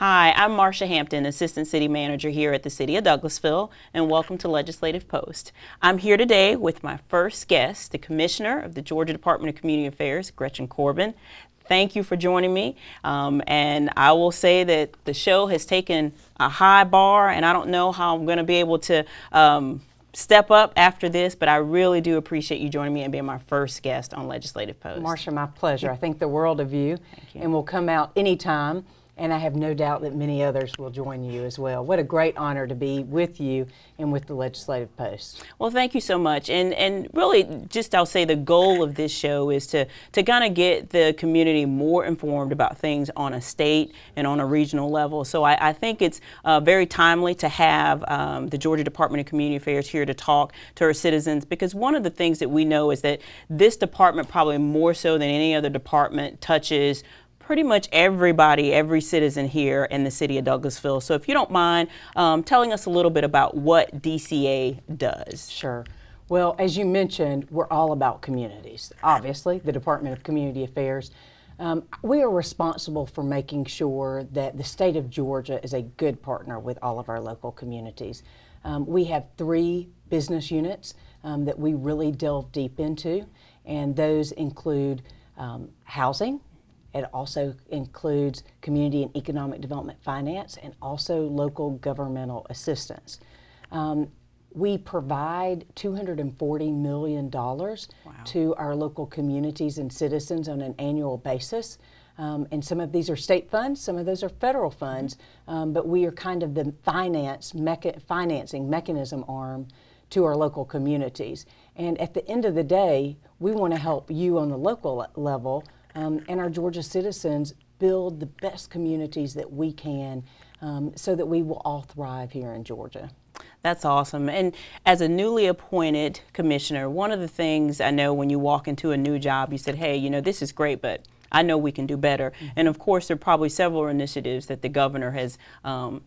Hi, I'm Marcia Hampton, Assistant City Manager here at the City of Douglasville, and welcome to Legislative Post. I'm here today with my first guest, the Commissioner of the Georgia Department of Community Affairs, Gretchin Corbin. Thank you for joining me, and I will say that the show has taken a high bar, and I don't know how I'm going to be able to step up after this, but I really do appreciate you joining me and being my first guest on Legislative Post. Marcia, my pleasure. I think the world of you, and we'll come out anytime. And I have no doubt that many others will join you as well. What a great honor to be with you and with the Legislative Post. Well, thank you so much. And really, just I'll say the goal of this show is to kind of get the community more informed about things on a state and on a regional level. So I think it's very timely to have the Georgia Department of Community Affairs here to talk to our citizens, because one of the things that we know is that this department, probably more so than any other department, touches pretty much everybody, every citizen here in the city of Douglasville. So if you don't mind telling us a little bit about what DCA does. Sure. Well, as you mentioned, we're all about communities. Obviously, the Department of Community Affairs. We are responsible for making sure that the state of Georgia is a good partner with all of our local communities. We have 3 business units that we really delve deep into, and those include housing. It also includes community and economic development finance and also local governmental assistance. We provide $240 million to our local communities and citizens on an annual basis. And some of these are state funds, some of those are federal funds, but we are kind of the financing mechanism arm to our local communities. And at the end of the day, we want to help you on the local level and our Georgia citizens build the best communities that we can so that we will all thrive here in Georgia. That's awesome. And as a newly appointed commissioner, one of the things I know when you walk into a new job, you said, hey, you know, this is great, but I know we can do better. And of course, there are probably several initiatives that the governor has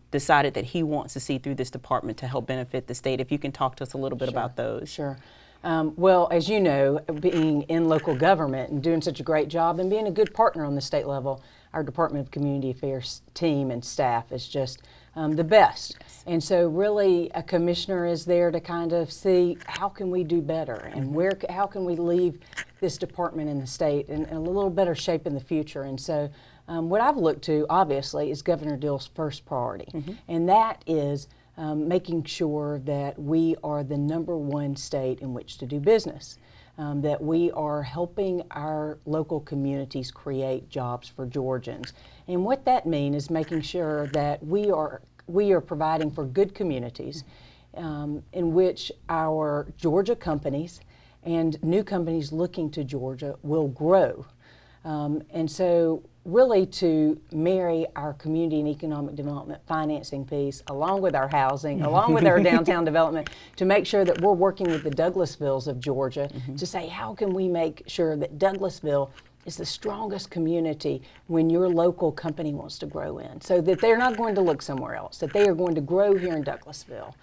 decided that he wants to see through this department to help benefit the state. If you can talk to us a little bit about those. Sure. Well, as you know, being in local government and doing such a great job and being a good partner on the state level, our Department of Community Affairs team and staff is just the best. Yes. And so really a commissioner is there to kind of see how can we do better and how can we leave this department in the state in a little better shape in the future. And so what I've looked to, obviously, is Governor Dill's first priority, and that is making sure that we are the #1 state in which to do business, that we are helping our local communities create jobs for Georgians. And what that means is making sure that we are providing for good communities in which our Georgia companies and new companies looking to Georgia will grow. And so really to marry our community and economic development financing piece along with our housing, along with our downtown development, to make sure that we're working with the Douglasvilles of Georgia to say how can we make sure that Douglasville is the strongest community when your local company wants to grow in, so that they're not going to look somewhere else, that they are going to grow here in Douglasville.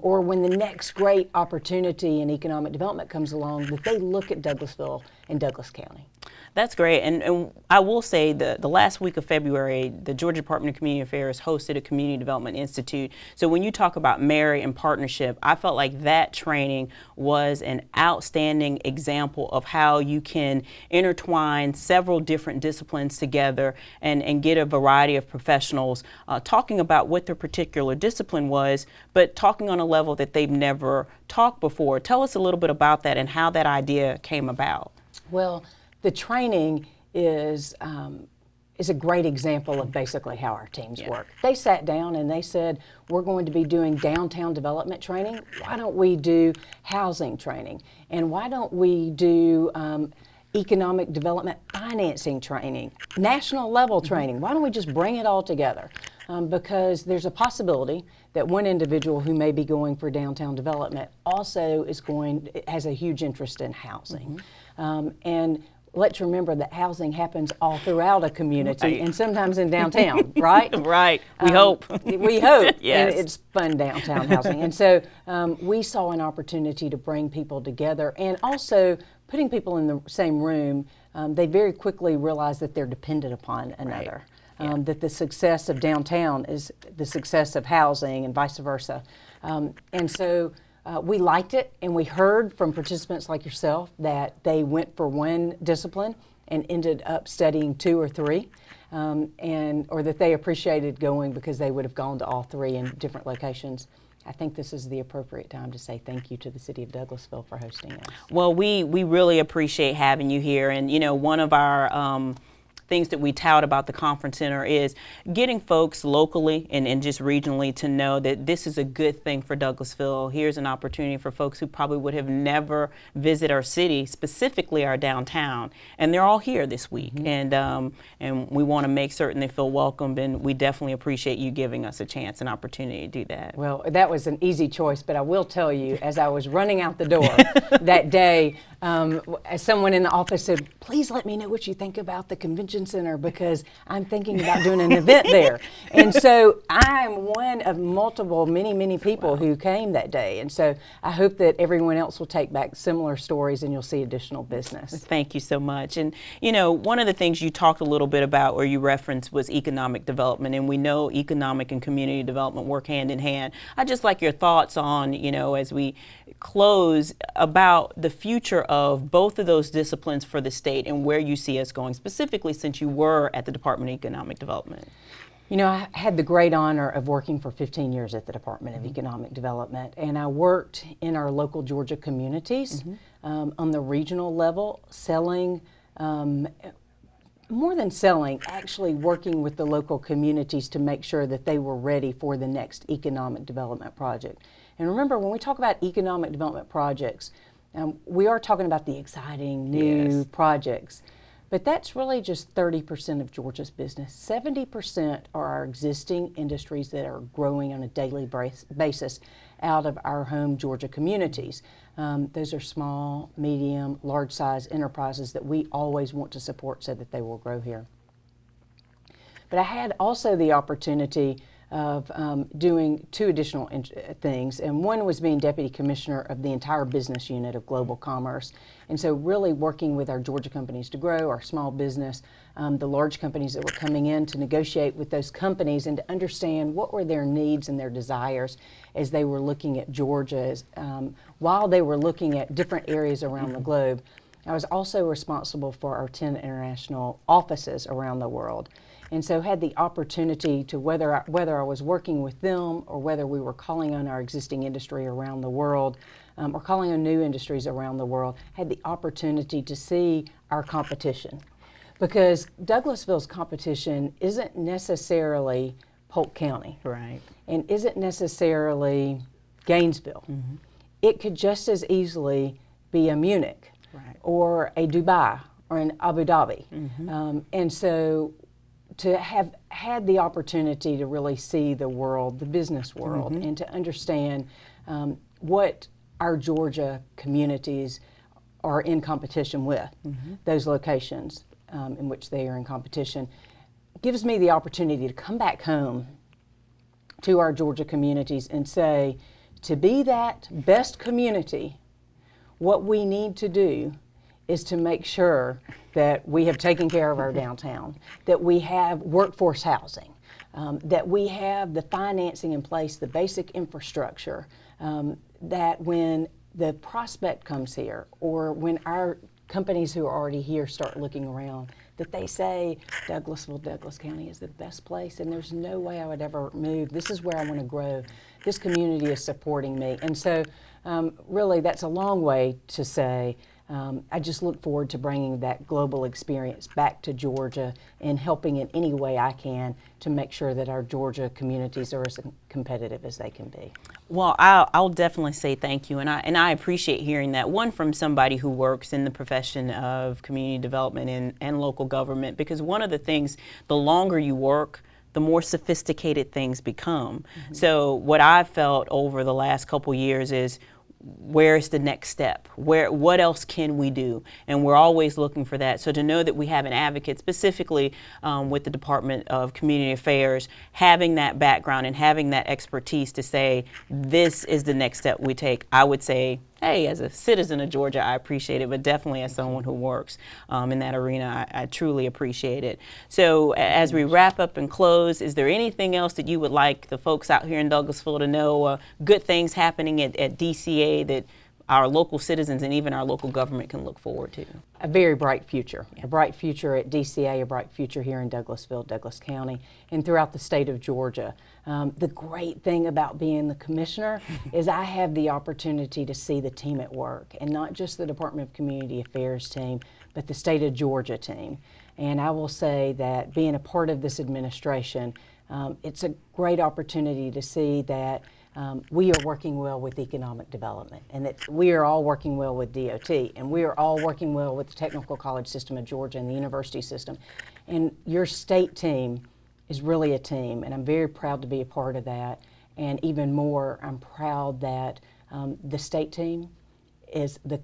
Or when the next great opportunity in economic development comes along, that they look at Douglasville and Douglas County. That's great. And I will say the last week of February, the Georgia Department of Community Affairs hosted a Community Development Institute. So when you talk about marry and partnership, I felt like that training was an outstanding example of how you can intertwine several different disciplines together and get a variety of professionals talking about what their particular discipline was, but talking on a level that they've never talked before. Tell us a little bit about that and how that idea came about. Well, the training is a great example of basically how our teams work. They sat down and they said, we're going to be doing downtown development training. Why don't we do housing training? And why don't we do economic development financing training, national level training? Why don't we just bring it all together? Because there's a possibility that one individual who may be going for downtown development also has a huge interest in housing. And let's remember that housing happens all throughout a community and sometimes in downtown, right? Right. We hope. We hope. Yes. And it's fun downtown housing. And so we saw an opportunity to bring people together, and also putting people in the same room, they very quickly realize that they're dependent upon another. that the success of downtown is the success of housing and vice versa. And so we liked it, and we heard from participants like yourself that they went for one discipline and ended up studying 2 or 3, or that they appreciated going because they would have gone to all 3 in different locations. I think this is the appropriate time to say thank you to the City of Douglasville for hosting us. Well, we really appreciate having you here, and you know, one of our things that we tout about the conference center is getting folks locally and just regionally to know that this is a good thing for Douglasville. Here's an opportunity for folks who probably would have never visited our city, specifically our downtown, and they're all here this week. And we want to make certain they feel welcomed, and we definitely appreciate you giving us a chance and opportunity to do that. Well, that was an easy choice, but I will tell you, as I was running out the door that day, as someone in the office said, please let me know what you think about the convention center, because I'm thinking about doing an event there. And so I'm one of many people who came that day. And so I hope that everyone else will take back similar stories and you'll see additional business. Thank you so much. And you know, one of the things you talked a little bit about or you referenced was economic development, and we know economic and community development work hand in hand. I'd just like your thoughts on, you know, as we close, about the future of both of those disciplines for the state and where you see us going, specifically since you were at the Department of Economic Development. You know, I had the great honor of working for 15 years at the Department of Economic Development, and I worked in our local Georgia communities on the regional level, selling, more than selling, actually working with the local communities to make sure that they were ready for the next economic development project. And remember, when we talk about economic development projects, we are talking about the exciting new projects. But that's really just 30% of Georgia's business. 70% are our existing industries that are growing on a daily basis out of our home Georgia communities. Those are small, medium, large-size enterprises that we always want to support so that they will grow here. But I had also the opportunity of doing 2 additional things, and one was being Deputy Commissioner of the entire business unit of Global Commerce, and so really working with our Georgia companies to grow, our small business, the large companies that were coming in, to negotiate with those companies and to understand what were their needs and their desires as they were looking at Georgia, while they were looking at different areas around the globe. I was also responsible for our 10 international offices around the world. And so had the opportunity to, whether I was working with them or whether we were calling on our existing industry around the world or calling on new industries around the world, had the opportunity to see our competition. Because Douglasville's competition isn't necessarily Polk County. Right. And isn't necessarily Gainesville. It could just as easily be a Munich or a Dubai or an Abu Dhabi. And so to have had the opportunity to really see the world, the business world, and to understand what our Georgia communities are in competition with, those locations in which they are in competition, gives me the opportunity to come back home to our Georgia communities and say, to be that best community, what we need to do is to make sure that we have taken care of our downtown, that we have workforce housing, that we have the financing in place, the basic infrastructure, that when the prospect comes here or when our companies who are already here start looking around, that they say Douglasville, Douglas County is the best place and there's no way I would ever move. This is where I want to grow. This community is supporting me. And so really that's a long way to say I just look forward to bringing that global experience back to Georgia and helping in any way I can to make sure that our Georgia communities are as competitive as they can be. Well, I'll definitely say thank you, and I appreciate hearing that, one, from somebody who works in the profession of community development and local government, because one of the things, the longer you work, the more sophisticated things become. So what I've felt over the last couple years is, where's the next step? What else can we do? And we're always looking for that. So to know that we have an advocate, specifically with the Department of Community Affairs, having that background and having that expertise to say, this is the next step we take, I would say, hey, as a citizen of Georgia, I appreciate it, but definitely as someone who works in that arena, I truly appreciate it. So as we wrap up and close, is there anything else that you would like the folks out here in Douglasville to know, good things happening at DCA that our local citizens and even our local government can look forward to? A very bright future. Yeah. A bright future at DCA, a bright future here in Douglasville, Douglas County, and throughout the state of Georgia. The great thing about being the commissioner is I have the opportunity to see the team at work, and not just the Department of Community Affairs team, but the state of Georgia team. And I will say that being a part of this administration, it's a great opportunity to see that we are working well with economic development, and that we are all working well with DOT, and we are all working well with the Technical College System of Georgia and the university system. And your state team is really a team, and I'm very proud to be a part of that. And even more, I'm proud that the state team is the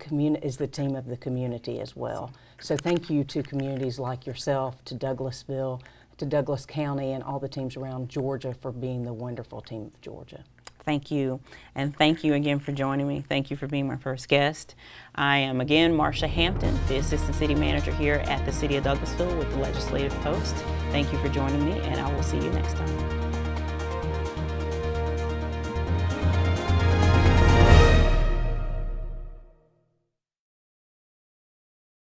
team of the community as well. So thank you to communities like yourself, to Douglasville, to Douglas County, and all the teams around Georgia for being the wonderful team of Georgia. Thank you, and thank you again for joining me. Thank you for being my first guest. I am again MARCIA Hampton, the Assistant City Manager here at the City of Douglasville with the Legislative Post. Thank you for joining me, and I will see you next time.